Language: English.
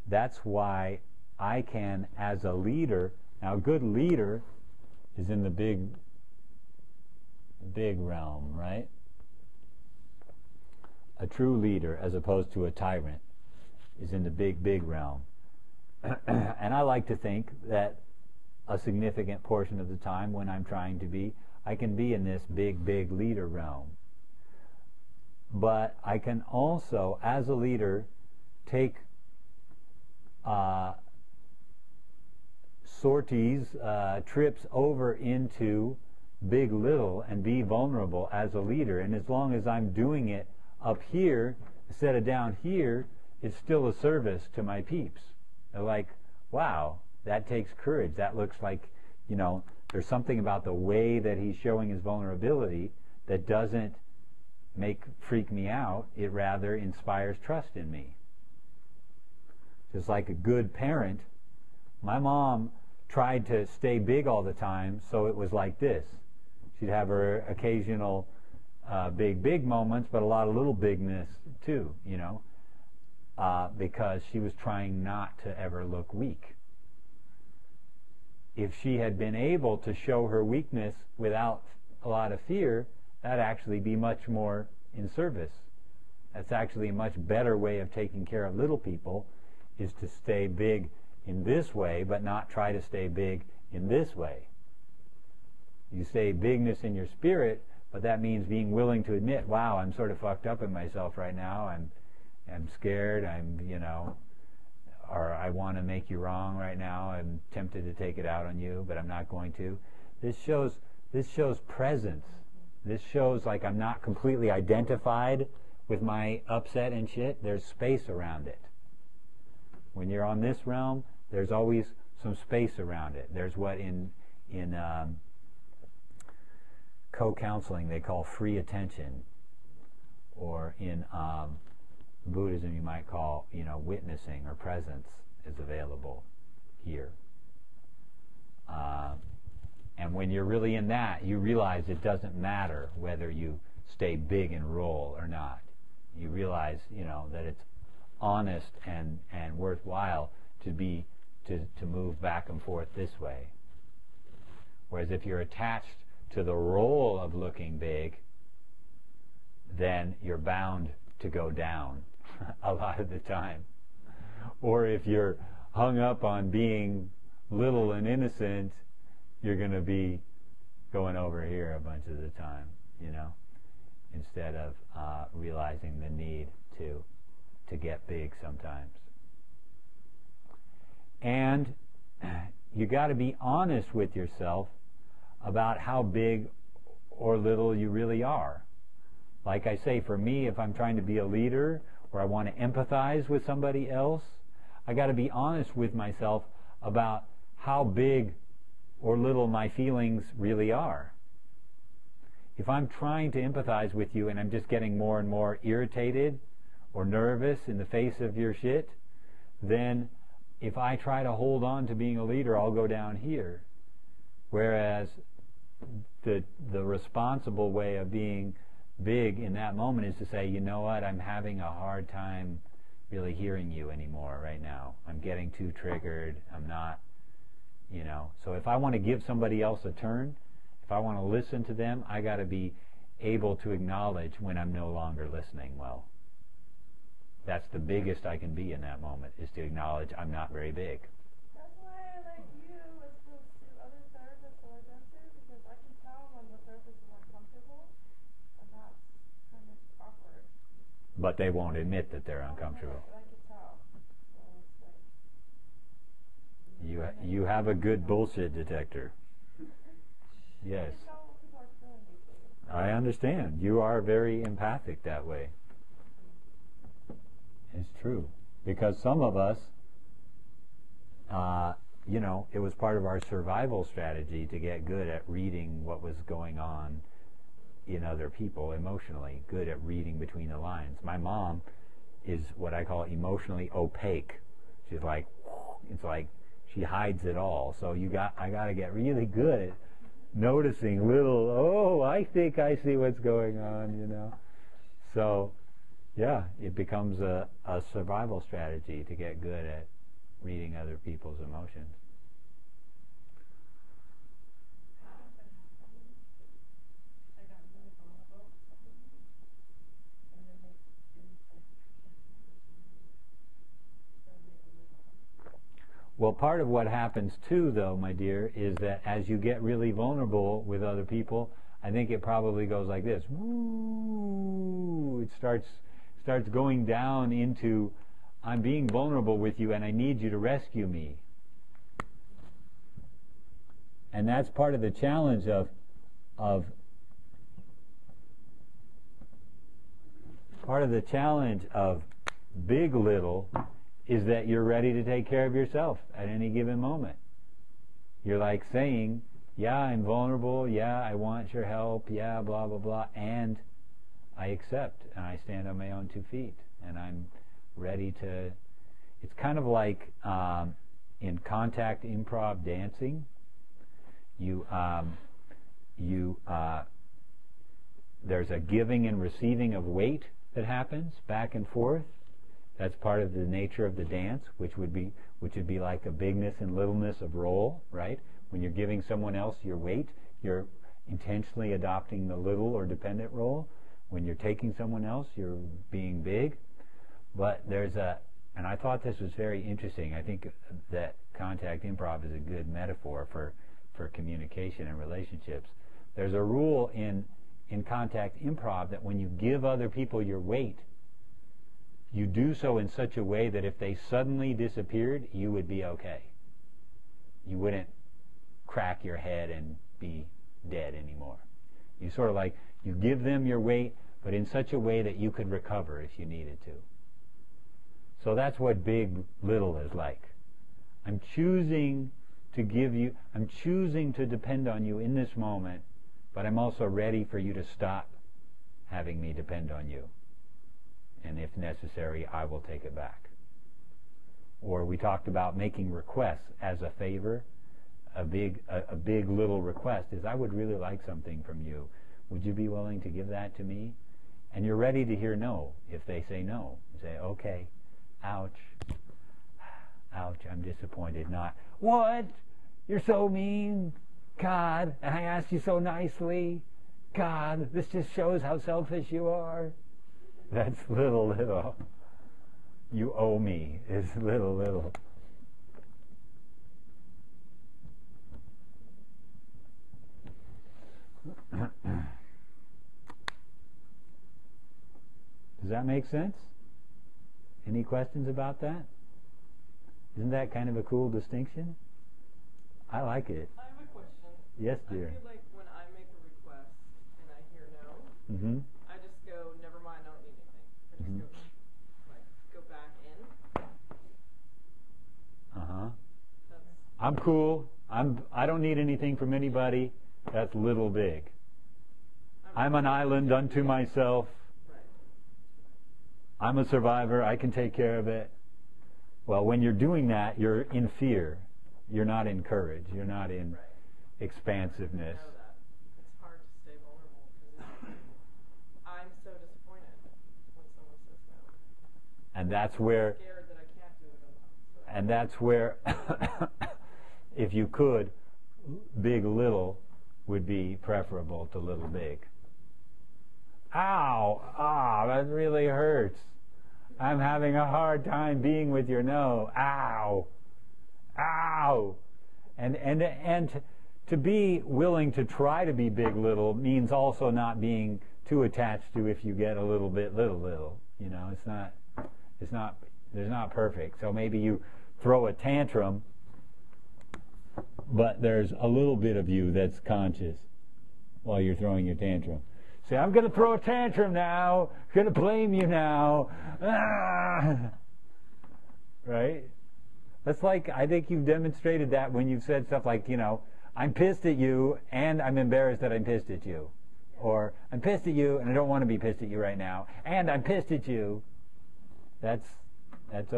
That's why I can, as a leader, now a good leader is in the big realm, right? A true leader, as opposed to a tyrant, is in the big realm. And I like to think that a significant portion of the time when I'm trying to be, I can be in this big leader realm. But I can also, as a leader, take sorties, trips over into big little and be vulnerable as a leader. And as long as I'm doing it up here instead of down here, it's still a service to my peeps. They're like, wow, that takes courage. That looks like, you know, there's something about the way that he's showing his vulnerability that doesn't freak me out. It rather inspires trust in me. Just like a good parent, my mom tried to stay big all the time, so it was like this. She'd have her occasional big moments, but a lot of little bigness too, you know, because she was trying not to ever look weak. If she had been able to show her weakness without a lot of fear, that'd actually be much more in service. That's actually a much better way of taking care of little people, is to stay big in this way, but not try to stay big in this way. You say bigness in your spirit, but that means being willing to admit, wow, I'm sort of fucked up in myself right now. I'm scared. I'm, you know, or I want to make you wrong right now. I'm tempted to take it out on you, but I'm not going to. This shows presence. This shows like I'm not completely identified with my upset and shit. There's space around it. When you're on this realm, there's always some space around it. There's what in co-counseling they call free attention, or in Buddhism you might call, you know, witnessing or presence is available here. And when you're really in that, you realize it doesn't matter whether you stay big and roll or not. You realize, you know, that it's honest and worthwhile to move back and forth this way. Whereas if you're attached to the role of looking big, then you're bound to go down a lot of the time. Or if you're hung up on being little and innocent, you're going to be going over here a bunch of the time, you know, instead of realizing the need to get big sometimes. And you got to be honest with yourself about how big or little you really are. Like I say, for me, if I'm trying to be a leader or I want to empathize with somebody else, I got to be honest with myself about how big or little my feelings really are. If I'm trying to empathize with you and I'm just getting more and more irritated or nervous in the face of your shit, then if I try to hold on to being a leader, I'll go down here. Whereas the responsible way of being big in that moment is to say, you know what, I'm having a hard time really hearing you anymore right now. I'm getting too triggered. I'm not, you know. So if I want to give somebody else a turn, if I want to listen to them, I got to be able to acknowledge when I'm no longer listening well. That's the biggest I can be in that moment, is to acknowledge I'm not very big. That's why I like you as opposed to other therapists that I've been to, because I can tell when the therapist is uncomfortable, and that's kind of awkward. But they won't admit that they're uncomfortable. I can tell. So it's like, You have a good bullshit detector. Yes. I can tell what people are feeling deeply. I understand. You are very empathic that way. It's true. Because some of us, you know, it was part of our survival strategy to get good at reading what was going on in other people emotionally, good at reading between the lines. My mom is what I call emotionally opaque. She's like, it's like she hides it all. So I got to get really good at noticing little, oh, I think I see what's going on, you know. So, yeah, it becomes a survival strategy to get good reading other people's emotions. Well, part of what happens too, though, my dear, is that as you get really vulnerable with other people, I think it probably goes like this. Woo! It starts going down into, I'm being vulnerable with you and I need you to rescue me. And that's part of the challenge of big little is that you're ready to take care of yourself at any given moment. You're like saying, yeah, I'm vulnerable, yeah, I want your help, yeah, blah, blah, blah, and I accept, and I stand on my own 2 feet, and I'm ready to... It's kind of like in contact improv dancing, there's a giving and receiving of weight that happens back and forth. That's part of the nature of the dance, which would be like a bigness and littleness of role, right? When you're giving someone else your weight, you're intentionally adopting the little or dependent role. When you're taking someone else, you're being big. But and I thought this was very interesting. I think that contact improv is a good metaphor for communication and relationships. There's a rule in contact improv that when you give other people your weight, you do so in such a way that if they suddenly disappeared, you would be okay. You wouldn't crack your head and be dead anymore. You sort of like, you give them your weight, but in such a way that you could recover if you needed to. So that's what big little is like. I'm choosing to depend on you in this moment, but I'm also ready for you to stop having me depend on you. And if necessary, I will take it back. Or we talked about making requests as a favor. A big little request is, I would really like something from you. Would you be willing to give that to me? And you're ready to hear no. If they say no, you say, okay, ouch, ouch, I'm disappointed. Not, what? You're so mean. God, I asked you so nicely. God, this just shows how selfish you are. That's little. You owe me is little. Does that make sense? Any questions about that? Isn't that kind of a cool distinction? I like it. I have a question. Yes, dear. I feel like when I make a request and I hear no, I just go, never mind, I don't need anything. I just go back in. I'm cool. I don't need anything from anybody. That's little big. I'm an island unto myself. Right. I'm a survivor. I can take care of it. Well, when you're doing that, you're in fear. You're not in courage. You're not in expansiveness. I know that. It's hard to stay vulnerable because I'm so disappointed when someone says no. And that's where... I'm scared that I can't do it alone. So. And that's where, if you could, big little would be preferable to little big. Ow! Ah, that really hurts. I'm having a hard time being with your no. Ow! Ow! And to be willing to try to be big little means also not being too attached to if you get a little bit little. You know, there's not perfect. So maybe you throw a tantrum, but there's a little bit of you that's conscious while you're throwing your tantrum. Say, I'm going to throw a tantrum now. I'm going to blame you now. Ah! Right? That's like, I think you've demonstrated that when you've said stuff like, I'm pissed at you and I'm embarrassed that I'm pissed at you. Or, I'm pissed at you and I don't want to be pissed at you right now. And I'm pissed at you. That's over.